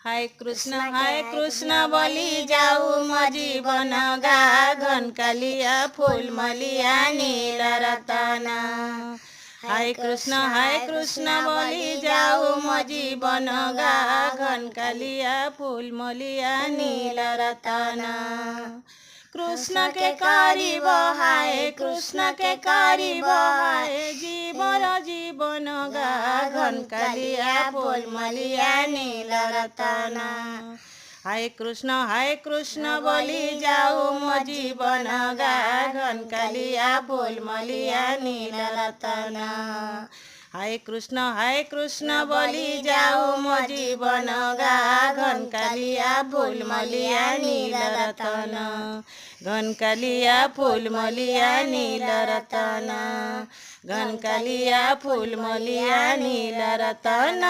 हाय कृष्ण बोली जाऊ म जीवन गा घन कालिया फूल मलिया नील रतन। हाय कृष्ण बोली जाऊ म जीवन गा घन कालिया फूल मलिया नील रतन। कृष्ण के करी बहाए कृष्ण के करी बहाए जीवन गा घन कालिया फूल मलिया नील रतन। हाय कृष्ण बोली जाऊ मो जीवन गा घन कालिया फूल मलिया नील रतन। हाय कृष्ण बोली जाऊ मो जीवन गा घन कालिया फूल मलिया नील रतन। घन कालिया फूल मलिया नील रतन। घन कालिया फूल मलिया नील रतन।